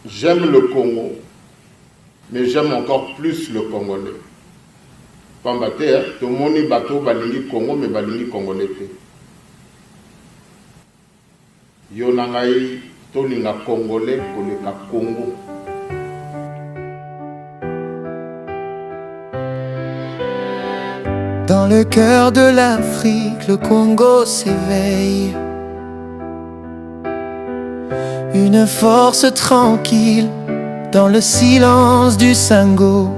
J'aime le Congo, mais j'aime encore plus le Congolais. Pambate, tout le monde bateau balingi Congo, mais balingi Congolais. Yonangai, tolinga Congolais, koleka Congo. Dans le cœur de l'Afrique, le Congo s'éveille. Une force tranquille dans le silence du Sango.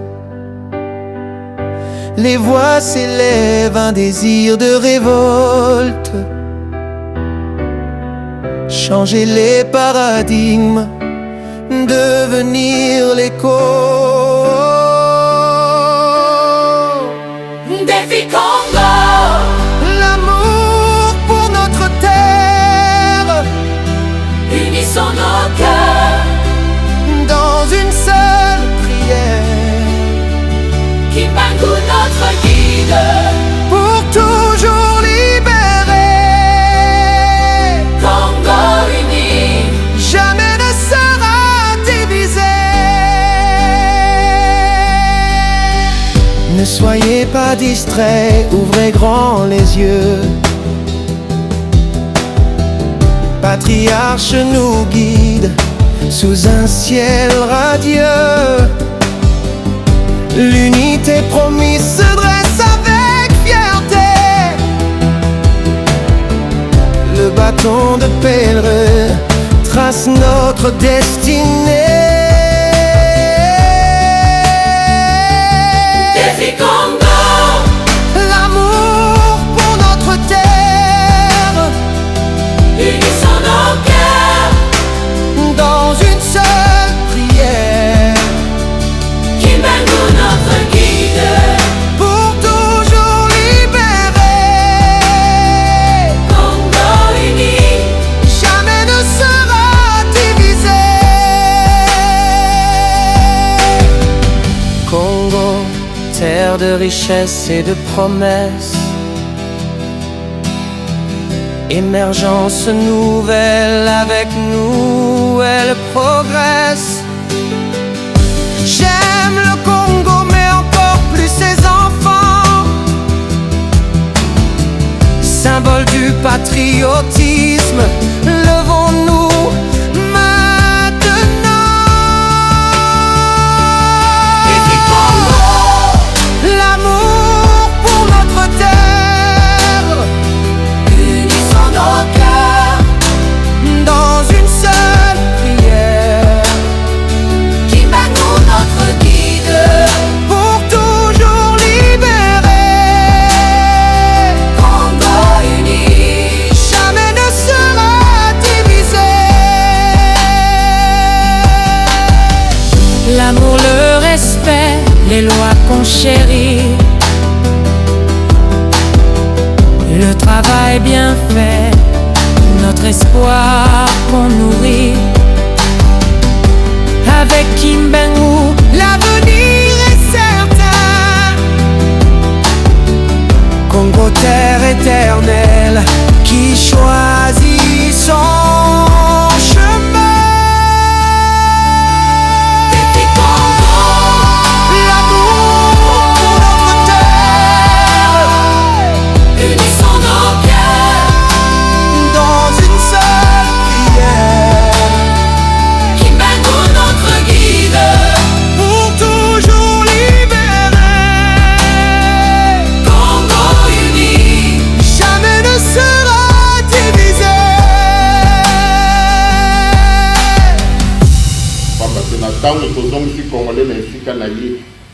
Les voix s'élèvent, un désir de révolte. Changer les paradigmes, devenir l'écho. Défi Congo, l'amour pour notre terre, unissons nos cœurs dans une seule prière. Kimbangu notre guide, Pour toujours libérer. Congo uni, Jamais ne sera divisé. Ne soyez pas distraits, ouvrez grand les yeux. Patriarche nous guide sous un ciel radieux. L'unité promise se dresse avec fierté. Le bâton de pèlerin trace notre destinée. Défi Congo, L'amour pour notre terre, unissons nos cœurs dans une seule prière. Kimbangu notre guide, Pour toujours libérer. Congo uni, Jamais ne sera divisé. Congo, terre de richesse et de promesses. Émergence nouvelle, avec nous elle progresse. J'aime le Congo, mais encore plus ses enfants. Symbole du patriotisme, levons-nous maintenant. Défi Congo, L'amour pour notre terre, unissons nos cœurs dans une seule prière. Kimbangu notre guide, Pour toujours libérer. Congo uni, Jamais ne sera divisé. l'amour, le respect, les lois qu'on chérit, le travail bien fait, notre espoir qu'on nourrit. Avec Kimbangu, L'avenir est certain. Congo, terre éternelle qui choisit son chemin. Défi Congo, L'amour pour notre terre, unissons nos cœurs dans une seule prière. Kimbangu notre guide, Pour toujours libérer. Congo uni, Jamais ne sera divisé. Pambate na tango tozongisi Congolais na esika na ye,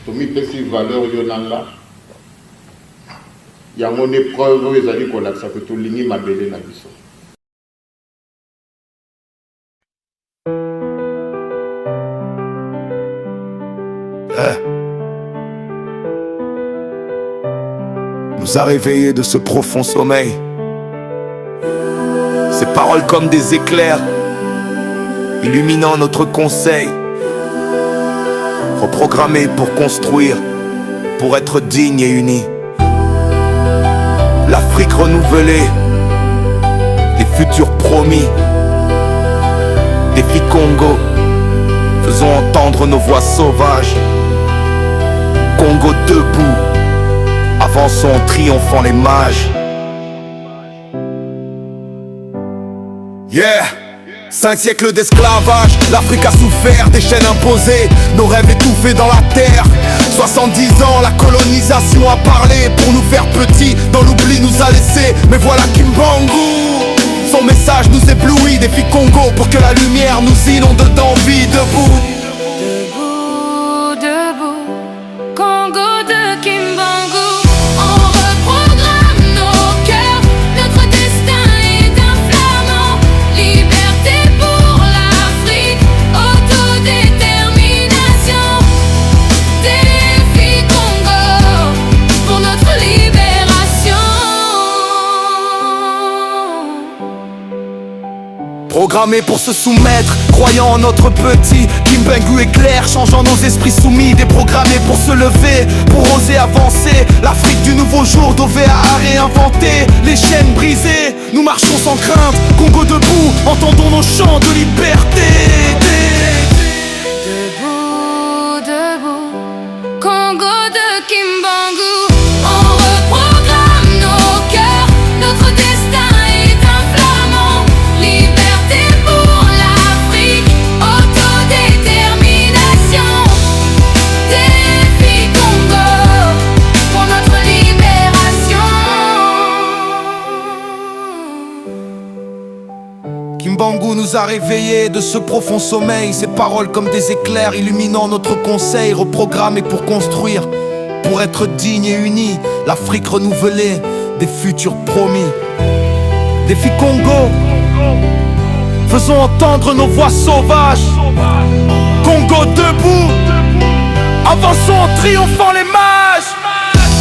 tomipesi valeur yo nanga. Yango ne preuve oyo ezali kolakisa ke tolingi mabele na biso. Nous a réveillés de ce profond sommeil. Ces paroles comme des éclairs, illuminant notre conseil. Reprogrammés pour construire, pour être dignes et unis. L'Afrique renouvelée, les futurs promis. Défi Congo, Faisons entendre nos voix sauvages. Congo debout, avançons triomphant les mages. Yeah! 5 siècles d'esclavage, l'Afrique a souffert des chaînes imposées, nos rêves étouffés dans la terre. 70 ans, la colonisation a parlé pour nous faire petits, dans l'oubli nous a laissés. Mais voilà Kimbangu, son message nous éblouit, défi Congo pour que la lumière nous inonde d'envie. Debout, debout, debout, Congo de Kimbangu. On reprogramme nos cœurs, notre destin est un flamand. Liberté pour l'Afrique, autodétermination. Défi Congo pour notre libération. programmés pour se soumettre, croyant en notre petit Kimbangu éclair, changeant nos esprits soumis, déprogrammés pour se lever, pour oser avancer. L'Afrique du nouveau jour, d'OVA à réinventer. Les chaînes brisées, nous marchons sans crainte. Congo debout, entendons nos chants de liberté. Debout, debout, Congo de Kimbangu. On reprogramme nos cœurs, notre destin est un flamand. Liberté pour l'Afrique, autodétermination. Défi Congo pour notre libération. Kimbangu nous a réveillés de ce profond sommeil. Ses paroles comme des éclairs illuminant notre conseil. Reprogrammés pour construire, pour être digne et unis. L'Afrique renouvelée, des futurs promis. Défi Congo, faisons entendre nos voix sauvages. Congo debout, avançons en triomphant les mages.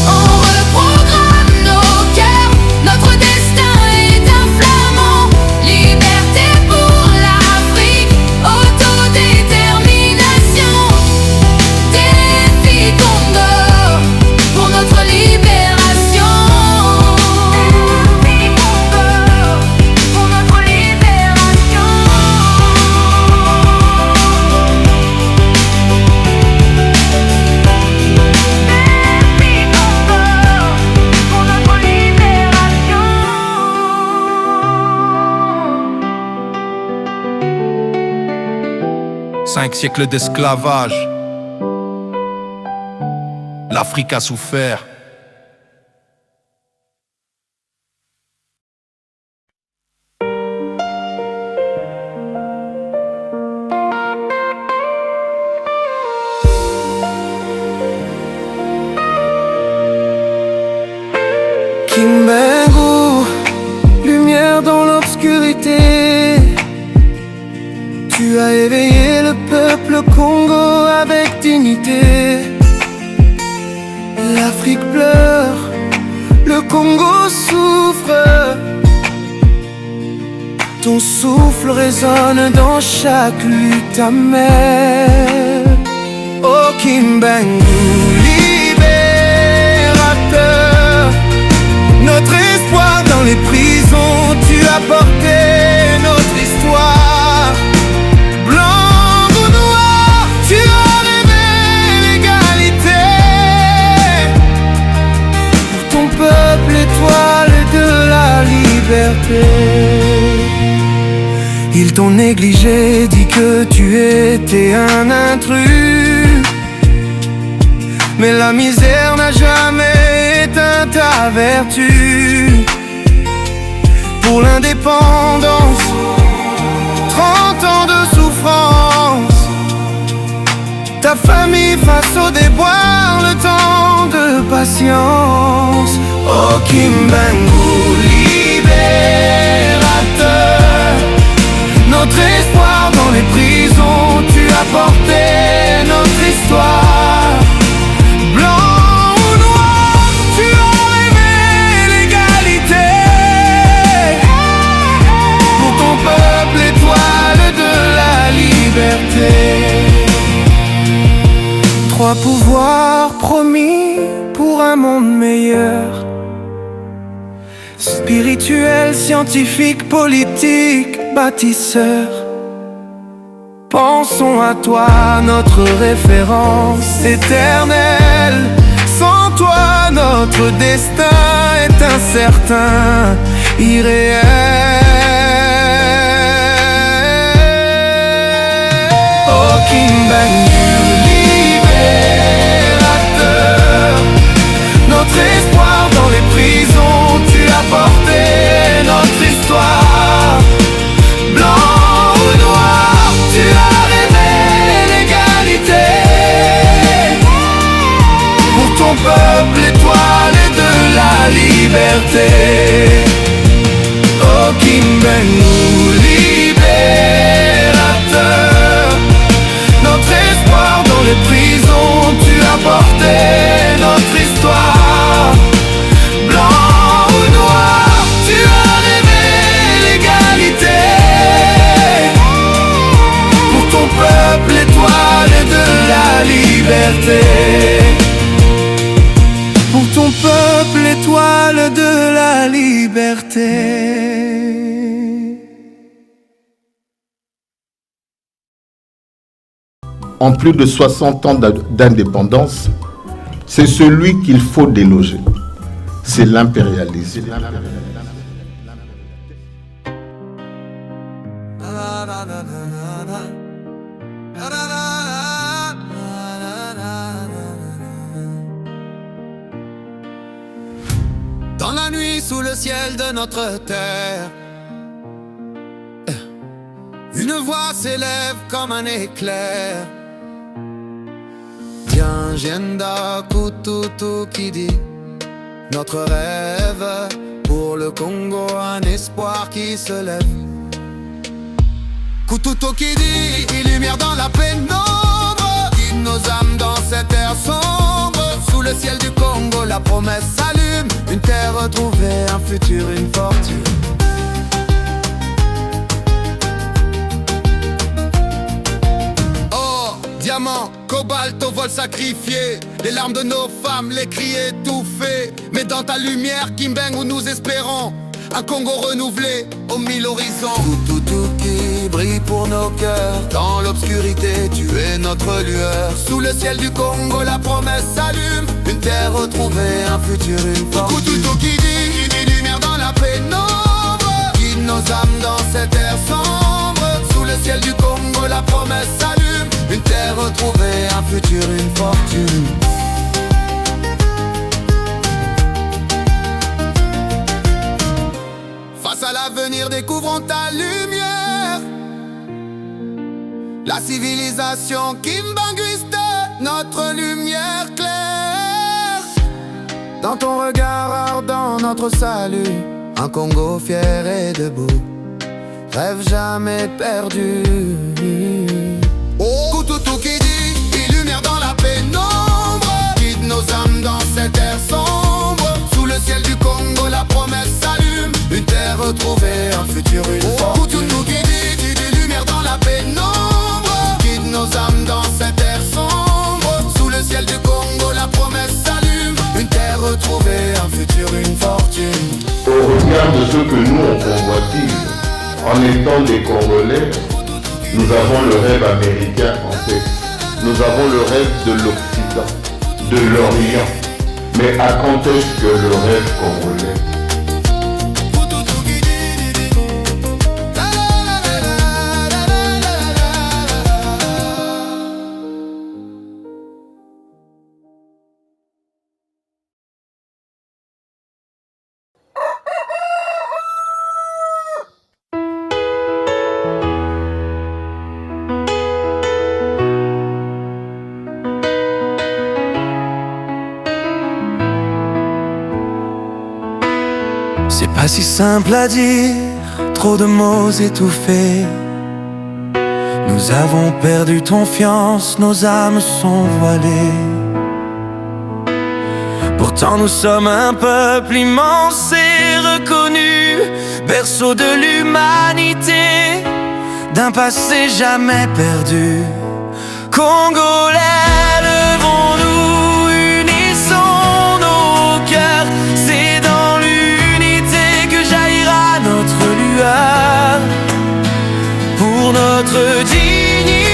On reprogramme nos cœurs, notre destin est un flamand. Liberté pour l'Afrique, autodétermination. Défi Congo pour notre libération. Défi Congo pour notre libération. Défi Congo pour notre libération. 5 siècles d'esclavage, l'Afrique a souffert. Kimbangu, lumière dans l'obscurité. Tu as éveillé le peuple Congo avec dignité. L'Afrique pleure, le Congo souffre. Ton souffle résonne dans chaque lutte amère. Oh Kimbangu, libérateur, notre espoir dans les prisons, tu as porté notre histoire. Blanc ou noir, tu as rêvé l'égalité. Pour ton peuple, étoile de la liberté. Ils t'ont négligé, dit que tu étais un intrus. Mais la misère n'a jamais éteint ta vertu. Pour l'indépendance, 30 ans de souffrance. Ta famille face au déboire, le temps de patience. Oh Kimbangu, libérateur, notre espoir dans les prisons, tu as porté notre histoire. Blanc ou noir, tu as rêvé l'égalité. Pour ton peuple, étoile de la liberté. 3 pouvoirs promis pour un monde meilleur. Spirituel, scientifique, politique, bâtisseur. Pensons à toi, notre référence éternelle. Sans toi, notre destin est incertain, irréel. Oh Kimbangu, libérateur, notre espoir dans les prisons, tu as porté notre histoire. Blanc ou noir, tu as rêvé l'égalité. Pour ton peuple, étoile de la liberté. Oh Kimbangu, libérateur, notre espoir dans les prisons, tu as porté notre histoire. Blanc ou noir, tu as rêvé l'égalité. Pour ton peuple, étoile de la liberté. Pour ton peuple, étoile de la liberté. En plus de 60 ans d'indépendance, c'est celui qu'il faut déloger. C'est l'impérialisme. Dans la nuit, sous le ciel de notre terre, une voix s'élève comme un éclair. Tiens, Jenda Kututu qui dit notre rêve pour le Congo, un espoir qui se lève. Kututu qui dit lumière dans la pénombre, guide nos âmes dans cette ère sombre. Sous le ciel du Congo, la promesse s'allume, une terre retrouvée, un futur, une fortune. Diamant, cobalt au vol sacrifié, les larmes de nos femmes, les cris étouffés. Mais dans ta lumière, Kimbangu, où nous espérons un Congo renouvelé aux 1000 horizons. Tout qui brille pour nos cœurs, dans l'obscurité, tu es notre lueur. Sous le ciel du Congo, la promesse s'allume, une terre retrouvée, un futur, une fortune. Tout qui dit lumière dans la pénombre, guide nos âmes dans cette ère sombre. Sous le ciel du Congo, la promesse s'allume, une terre retrouvée, un futur, une fortune. Face à l'avenir, découvrons ta lumière. La civilisation kimbanguiste, notre lumière claire. Dans ton regard ardent, notre salut, un Congo fier et debout, rêve jamais perdu. Oh, Kututu qui dit lumière dans la pénombre, guide nos âmes dans cette ère sombre. Sous le ciel du Congo, la promesse s'allume, une terre retrouvée, un futur, une fortune. Kututu qui dit lumière dans la pénombre, guide nos âmes dans cette ère sombre. Sous le ciel du Congo, la promesse s'allume, une terre retrouvée, un futur, une fortune. Au regard de ce que nous on convoitise, en étant des Congolais, nous avons le rêve américain en tête. Nous avons le rêve de l'Occident, de l'Orient. Mais à quand est-ce que le rêve congolais? C'est pas si simple à dire, trop de mots étouffés. Nous avons perdu confiance, nos âmes sont voilées. Pourtant nous sommes un peuple immense et reconnu, berceau de l'humanité, d'un passé jamais perdu. Congolais, levons-nous, unissons nos cœurs. C'est dans l'unité que jaillira notre lueur, pour notre dignité.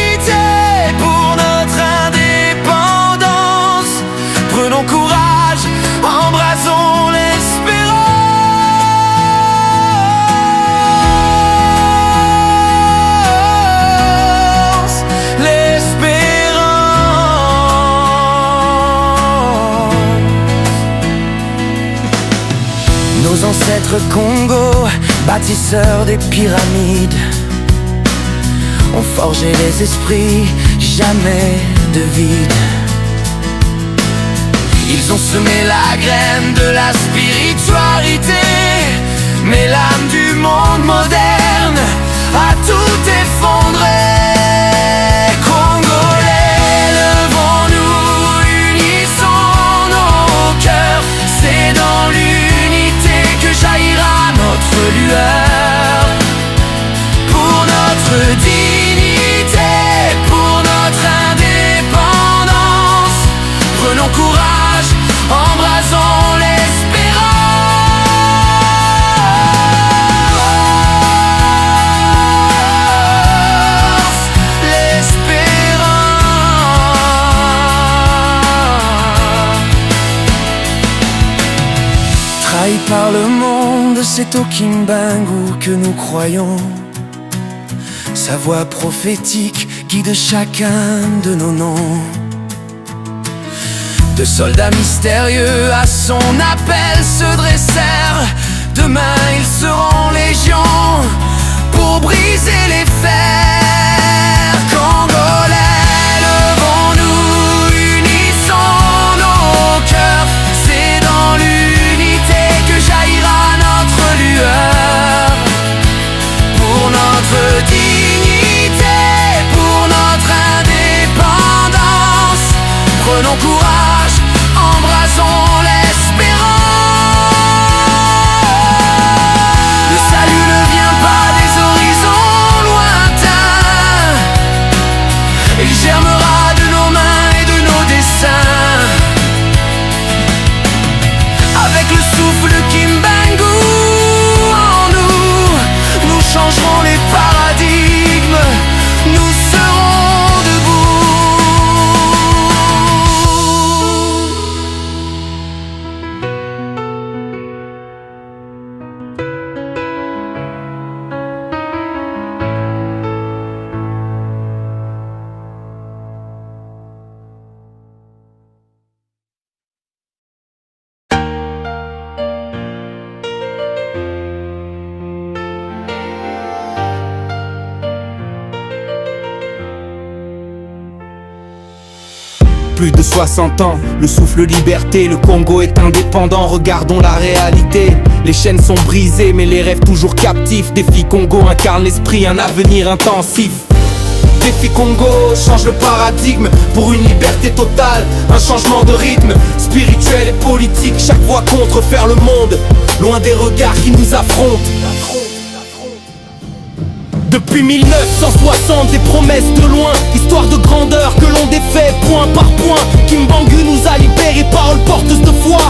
Congo, bâtisseurs des pyramides, ont forgé les esprits, jamais de vide. Ils ont semé la graine de la spiritualité, mais l'âme du monde moderne a tout effondré. Congolais, levons-nous, unissons nos cœurs. C'est dans l'unité que jaillira notre lueur. Pour notre dignité, pour notre indépendance, prenons courage, embrassons trahi par le monde, c'est au Kimbangu que nous croyons. Sa voix prophétique guide chacun de nos noms. De soldats mystérieux à son appel se dressèrent. Demain ils seront légion pour briser les fers. Congolais, levons-nous, unissons nos cœurs. C'est dans l'unité que jaillira notre lueur. Pour notre dignité, pour notre indépendance, prenons courage, embrassons l'espérance. Le salut ne vient pas des horizons lointains, il germera de nos mains et de nos dessins. Avec le souffle Kimbangu en nous, nous changerons les paradigmes, nous serons debout. Plus de 60 ans, le souffle liberté, le Congo est indépendant, regardons la réalité. Les chaînes sont brisées mais les rêves toujours captifs. Défi Congo incarne l'esprit, un avenir intensif. Défi Congo change le paradigme pour une liberté totale, un changement de rythme spirituel et politique. Chaque voix contre faire le monde, loin des regards qui nous affrontent. Depuis 1960, des promesses de loin, histoire de grandeur que l'on défait point par point. Kimbangu nous a libérés, paroles porteuses de foi.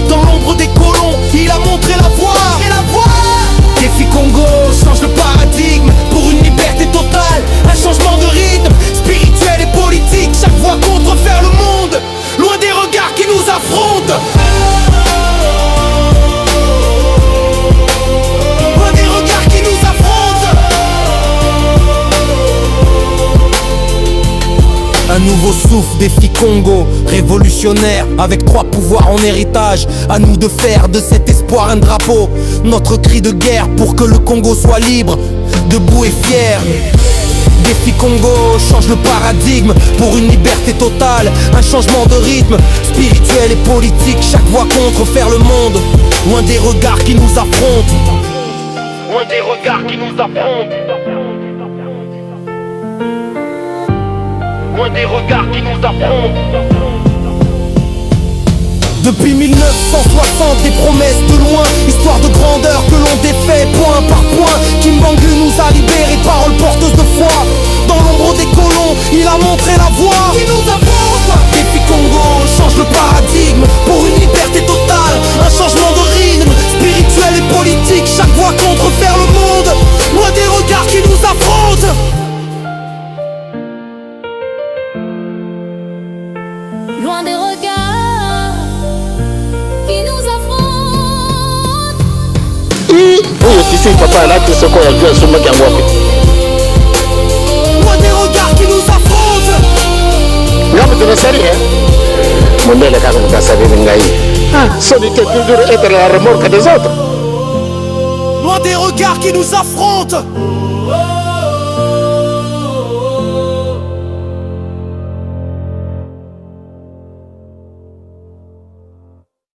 Dans l'ombre des colons, il a montré la voie. Défi Congo change le paradigme pour une liberté totale, un changement de rythme spirituel et politique. Chaque voix contre faire le monde, loin des regards qui nous affrontent. Loin des regards qui nous affrontent. Un nouveau souffle, défi Congo, révolutionnaire, avec 3 pouvoirs en héritage. À nous de faire de cet espoir un drapeau, notre cri de guerre pour que le Congo soit libre, debout et fier. Défi Congo change le paradigme pour une liberté totale, un changement de rythme spirituel et politique. Chaque voix contre faire le monde, loin des regards qui nous affrontent. Loin des regards qui nous affrontent. Loin des regards qui nous affrontent. Depuis 1960, des promesses de loin, histoire de grandeur que l'on défait point par point. Kimbangu nous a libérés, paroles porteuses de foi. Dans l'ombre des colons, il a montré la voie. Qui nous affronte. Défi Congo change le paradigme pour une liberté totale, un changement de rythme spirituel et politique. Chaque voix contre faire le monde, loin des regards qui nous affrontent. Loin des regards qui nous affrontent. Huyu sisi papa anatu soko ya jua soma kyangu wapi. Loin des regards qui nous affrontent. Ngapo tunasari Mondele kama tunasari ngai. Solité toujours être la remorque des autres. loin des regards qui nous affrontent.